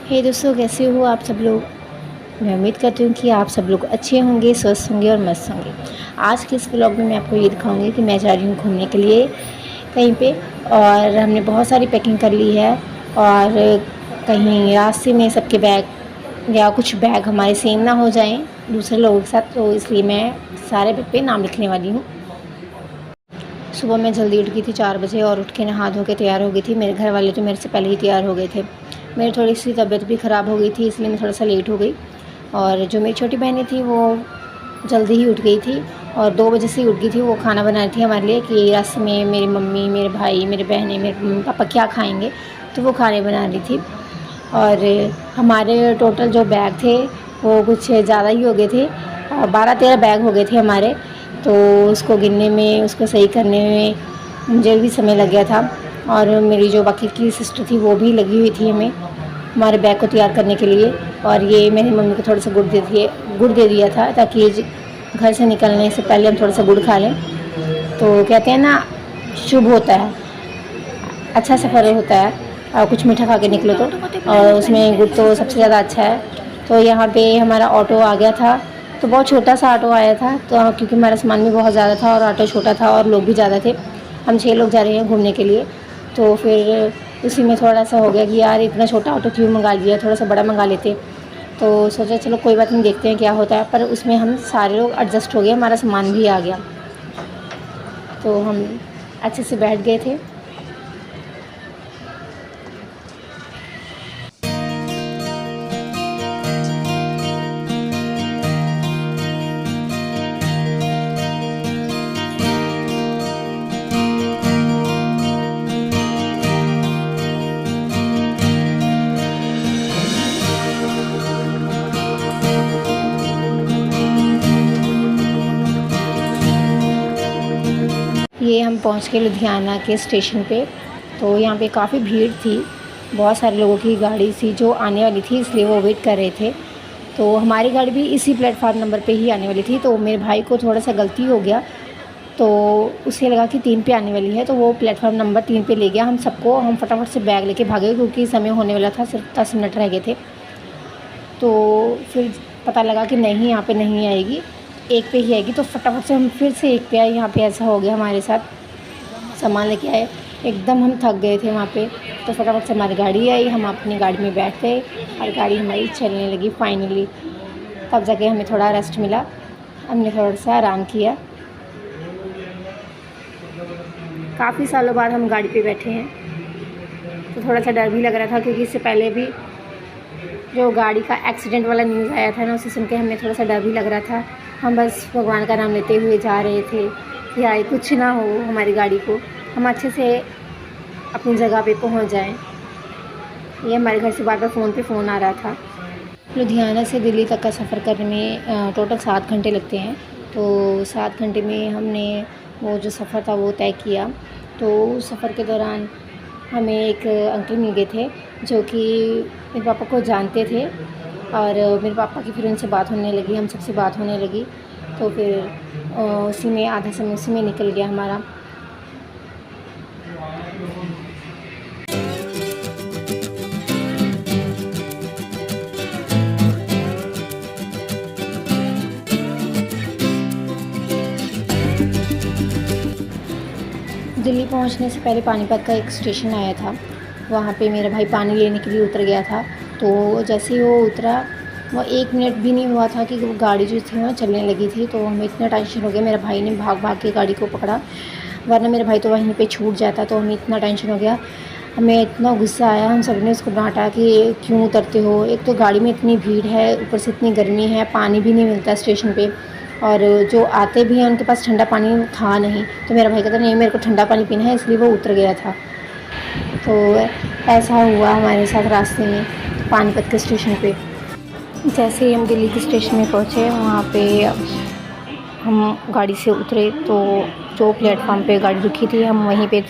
हे दोस्तों, कैसे हो आप सब लोग। मैं उम्मीद करती हूँ कि आप सब लोग अच्छे होंगे, स्वस्थ होंगे और मस्त होंगे। आज के इस व्लॉग में मैं आपको ये दिखाऊंगी कि मैं जा रही हूँ घूमने के लिए कहीं पे, और हमने बहुत सारी पैकिंग कर ली है। और कहीं रास्ते में सबके बैग या कुछ बैग हमारे सेम ना हो जाएं दूसरे लोगों के साथ, तो इसलिए मैं सारे बैग पे नाम लिखने वाली हूँ। सुबह मैं जल्दी उठ गई थी 4 बजे, और उठ के नहा धो के तैयार हो गई थी। मेरे घर वाले तो मेरे से पहले ही तैयार हो गए थे। मेरी थोड़ी सी तबीयत भी ख़राब हो गई थी, इसलिए मैं थोड़ा सा लेट हो गई। और जो मेरी छोटी बहनें थी वो जल्दी ही उठ गई थी, और 2 बजे से ही उठ गई थी। वो खाना बना रही थी हमारे लिए कि रास्ते में मेरी मम्मी, मेरे भाई, मेरे बहनें, मेरे मम्मी पापा क्या खाएँगे, तो वो खाने बना रही थी। और हमारे टोटल जो बैग थे वो कुछ ज़्यादा ही हो गए थे, 12-13 बैग हो गए थे हमारे। तो उसको गिनने में, उसको सही करने में मुझे भी समय लग गया था। और मेरी जो बाकी की सिस्टर थी वो भी लगी हुई थी हमें हमारे बैग को तैयार करने के लिए। और ये मेरी मम्मी को थोड़ा सा गुड़ दे दिया था, ताकि घर से निकलने से पहले हम थोड़ा सा गुड़ खा लें। तो कहते हैं ना, शुभ होता है, अच्छा सफ़र होता है, और कुछ मीठा खा के निकलो तो। और उसमें गुड़ तो सबसे ज़्यादा अच्छा है। तो यहाँ पे हमारा ऑटो आ गया था, तो बहुत छोटा सा ऑटो आया था, तो क्योंकि हमारा सामान भी बहुत ज़्यादा था और ऑटो छोटा था और लोग भी ज़्यादा थे। हम 6 लोग जा रहे हैं घूमने के लिए। तो फिर उसी में थोड़ा सा हो गया कि यार इतना छोटा ऑटो क्यों मंगा लिया, थोड़ा सा बड़ा मंगा लेते। तो सोचा चलो कोई बात नहीं, देखते हैं क्या होता है। पर उसमें हम सारे लोग एडजस्ट हो गए, हमारा सामान भी आ गया, तो हम अच्छे से बैठ गए थे। ये हम पहुंच गए लुधियाना के स्टेशन पे। तो यहाँ पे काफ़ी भीड़ थी, बहुत सारे लोगों की गाड़ी थी जो आने वाली थी, इसलिए वो वेट कर रहे थे। तो हमारी गाड़ी भी इसी प्लेटफार्म नंबर पे ही आने वाली थी। तो मेरे भाई को थोड़ा सा गलती हो गया, तो उसे लगा कि 3 पे आने वाली है, तो वो प्लेटफार्म नंबर 3 पे ले गया हम सबको। हम फटाफट से बैग लेके भागे, क्योंकि समय होने वाला था, सिर्फ 10 मिनट रह गए थे। तो फिर पता लगा कि नहीं, यहाँ पे नहीं आएगी, 1 पे ही आएगी। तो फटाफट से हम फिर से 1 पे आए। यहाँ पे ऐसा हो गया हमारे साथ, सामान लेके आए, एकदम हम थक गए थे वहाँ पे। तो फटाफट से हमारी गाड़ी आई, हम अपनी गाड़ी में बैठ गए और गाड़ी हमारी चलने लगी फाइनली। तब जाके हमें थोड़ा रेस्ट मिला, हमने थोड़ा सा आराम किया। काफ़ी सालों बाद हम गाड़ी पे बैठे हैं, तो थोड़ा सा डर भी लग रहा था, क्योंकि इससे पहले भी जो गाड़ी का एक्सीडेंट वाला न्यूज़ आया था ना, उसे सुन के हमें थोड़ा सा डर भी लग रहा था। हम बस भगवान का नाम लेते हुए जा रहे थे कि आए कुछ ना हो हमारी गाड़ी को, हम अच्छे से अपनी जगह पे पहुंच जाएं। ये हमारे घर से बार बार फ़ोन आ रहा था। लुधियाना से दिल्ली तक का सफ़र करने में टोटल 7 घंटे लगते हैं। तो 7 घंटे में हमने वो जो सफ़र था वो तय किया। तो उस सफ़र के दौरान हमें एक अंकल मिल गए थे, जो कि मेरे पापा को जानते थे। और मेरे पापा की फिर उनसे बात होने लगी, हम सबसे बात होने लगी। तो फिर उसी में आधा समय उसी में निकल गया हमारा। दिल्ली पहुंचने से पहले पानीपत का एक स्टेशन आया था, वहाँ पे मेरा भाई पानी लेने के लिए उतर गया था। तो जैसे ही वो उतरा, वो 1 मिनट भी नहीं हुआ था कि वो गाड़ी जो थी वो चलने लगी थी। तो हमें इतना टेंशन हो गया, मेरे भाई ने भाग भाग के गाड़ी को पकड़ा, वरना मेरा भाई तो वहीं पे छूट जाता। तो हमें इतना टेंशन हो गया, हमें इतना गुस्सा आया, हम सब ने उसको डांटा कि क्यों उतरते हो, एक तो गाड़ी में इतनी भीड़ है, ऊपर से इतनी गर्मी है, पानी भी नहीं मिलता स्टेशन पे, और जो आते भी हैं उनके पास ठंडा पानी था नहीं। तो मेरा भाई कहता नहीं, मेरे को ठंडा पानी पीना है, इसलिए वो उतर गया था। तो ऐसा हुआ हमारे साथ रास्ते में पानीपत के स्टेशन पे। जैसे ही हम दिल्ली के स्टेशन में पहुँचे, वहाँ पे हम गाड़ी से उतरे, तो जो प्लेटफार्म पे गाड़ी रुकी थी हम वहीं पे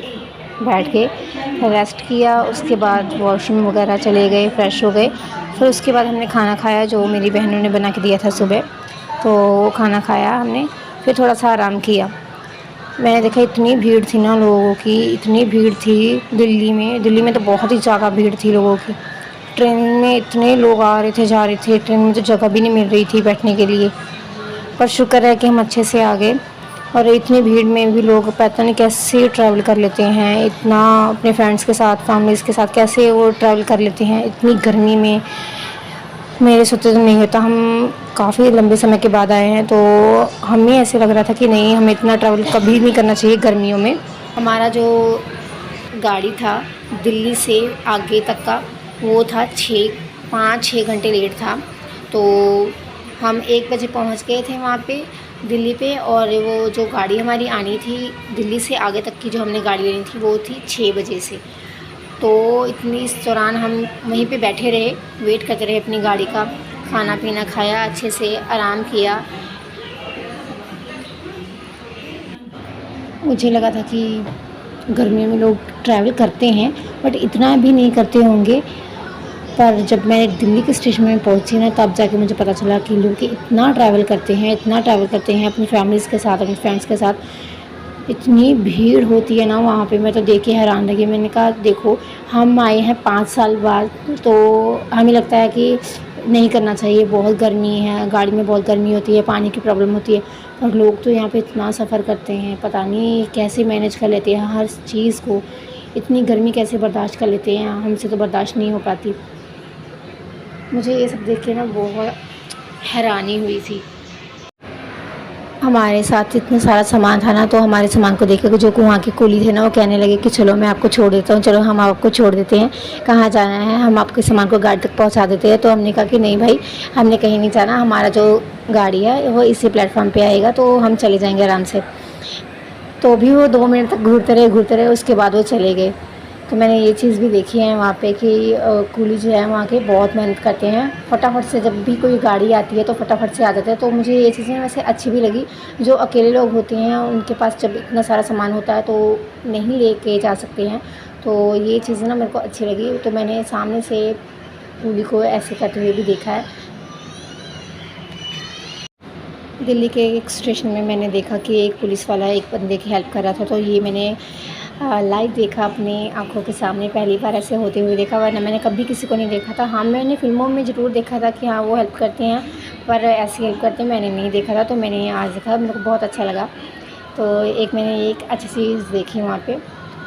बैठ के रेस्ट किया। उसके बाद वॉशरूम वगैरह चले गए, फ़्रेश हो गए। फिर उसके बाद हमने खाना खाया, जो मेरी बहनों ने बना के दिया था सुबह। तो वो खाना खाया हमने, फिर थोड़ा सा आराम किया। मैंने देखा इतनी भीड़ थी ना लोगों की, इतनी भीड़ थी दिल्ली में तो बहुत ही ज़्यादा भीड़ थी लोगों की। ट्रेन में इतने लोग आ रहे थे जा रहे थे, ट्रेन में तो जगह भी नहीं मिल रही थी बैठने के लिए, पर शुक्र है कि हम अच्छे से आ गए। और इतनी भीड़ में भी लोग पता नहीं कैसे ट्रैवल कर लेते हैं, इतना अपने फ्रेंड्स के साथ फैमिलीज़ के साथ कैसे वो ट्रैवल कर लेते हैं इतनी गर्मी में। मेरे से तो नहीं होता, हम काफ़ी लंबे समय के बाद आए हैं, तो हमें ऐसे लग रहा था कि नहीं, हमें इतना ट्रैवल कभी नहीं करना चाहिए गर्मियों में। हमारा जो गाड़ी था दिल्ली से आगे तक का, वो था 5-6 घंटे लेट था। तो हम 1 बजे पहुंच गए थे वहाँ पे दिल्ली पे, और वो जो गाड़ी हमारी आनी थी दिल्ली से आगे तक की जो हमने गाड़ी लेनी थी वो थी 6 बजे से। तो इतनी इस दौरान हम वहीं पे बैठे रहे, वेट करते रहे अपनी गाड़ी का, खाना पीना खाया, अच्छे से आराम किया। मुझे लगा था कि गर्मियों में लोग ट्रैवल करते हैं बट इतना भी नहीं करते होंगे, पर जब मैं दिल्ली के स्टेशन में पहुंची ना, तब जाके मुझे पता चला कि लोग इतना ट्रैवल करते हैं, इतना ट्रैवल करते हैं अपनी फैमिलीज़ के साथ, अपने फ्रेंड्स के साथ। इतनी भीड़ होती है ना वहाँ पे, मैं तो देख के हैरान रही। मैंने कहा देखो, हम आए हैं 5 साल बाद, तो हमें लगता है कि नहीं करना चाहिए, बहुत गर्मी है, गाड़ी में बहुत गर्मी होती है, पानी की प्रॉब्लम होती है, और लोग तो यहाँ पे इतना सफ़र करते हैं, पता नहीं कैसे मैनेज कर लेते हैं हर चीज़ को, इतनी गर्मी कैसे बर्दाश्त कर लेते हैं, हमसे तो बर्दाश्त नहीं हो पाती। मुझे ये सब देख के ना बहुत हैरानी हुई थी। हमारे साथ इतना सारा सामान था ना, तो हमारे सामान को देख के जो वहाँ के कुली थे ना, वो कहने लगे कि चलो मैं आपको छोड़ देता हूँ, चलो हम आपको छोड़ देते हैं, कहाँ जाना है, हम आपके सामान को गाड़ी तक पहुँचा देते हैं। तो हमने कहा कि नहीं भाई, हमने कहीं नहीं जाना, हमारा जो गाड़ी है वो इसी प्लेटफॉर्म पे आएगा, तो हम चले जाएंगे आराम से। तो भी वो 2 मिनट तक घूरते रहे, उसके बाद वो चले गए। तो मैंने ये चीज़ भी देखी है वहाँ पे कि कूली जो है वहाँ के बहुत मेहनत करते हैं, फटाफट से जब भी कोई गाड़ी आती है तो फटाफट से आ जाते हैं। तो मुझे ये चीज़ें वैसे अच्छी भी लगी। जो अकेले लोग होते हैं उनके पास जब इतना सारा सामान होता है तो नहीं लेके जा सकते हैं, तो ये चीज़ें ना मेरे को अच्छी लगी। तो मैंने सामने से कूली को ऐसे करते हुए भी देखा है। दिल्ली के एक स्टेशन में मैंने देखा कि एक पुलिस वाला एक बंदे की हेल्प कर रहा था, तो ये मैंने लाइव देखा अपनी आँखों के सामने, पहली बार ऐसे होते हुए देखा, वरना मैंने कभी किसी को नहीं देखा था। हाँ, मैंने फ़िल्मों में ज़रूर देखा था कि हाँ वो हेल्प करते हैं, पर ऐसी हेल्प करते मैंने नहीं देखा था, तो मैंने आज देखा, मेरे को बहुत अच्छा लगा। तो एक मैंने एक अच्छी चीज़ देखी वहाँ पे।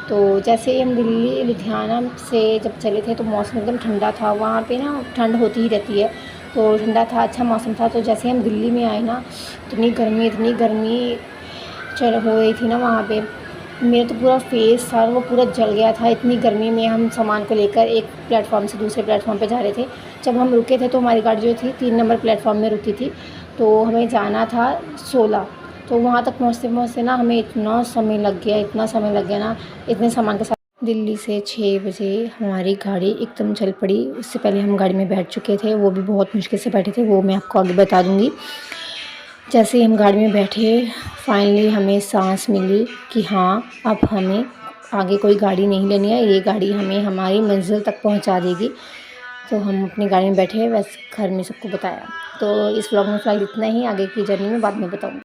तो जैसे ही हम दिल्ली लुधियाना से जब चले थे तो मौसम एकदम ठंडा था, वहाँ पे ना ठंड होती ही रहती है, तो ठंडा था, अच्छा मौसम था। तो जैसे हम दिल्ली में आए ना, इतनी गर्मी चल हो रही थी ना वहाँ पे, मेरा तो पूरा फेस था वो पूरा जल गया था। इतनी गर्मी में हम सामान को लेकर एक प्लेटफॉर्म से दूसरे प्लेटफॉर्म पे जा रहे थे। जब हम रुके थे तो हमारी गाड़ी जो थी 3 नंबर प्लेटफॉर्म में रुकी थी, तो हमें जाना था 16। तो वहाँ तक पहुँचते ना हमें इतना समय लग गया ना, इतने सामान के साथ। दिल्ली से 6 बजे हमारी गाड़ी एकदम चल पड़ी। उससे पहले हम गाड़ी में बैठ चुके थे, वो भी बहुत मुश्किल से बैठे थे, वो मैं आपको आगे बता दूँगी। जैसे ही हम गाड़ी में बैठे, फाइनली हमें सांस मिली कि हाँ, अब हमें आगे कोई गाड़ी नहीं लेनी है, ये गाड़ी हमें हमारी मंज़िल तक पहुंचा देगी। तो हम अपनी गाड़ी में बैठे, बस घर में सबको बताया। तो इस व्लॉग में फ़िलहाल इतना ही, आगे की जर्नी में बाद में बताऊँगी।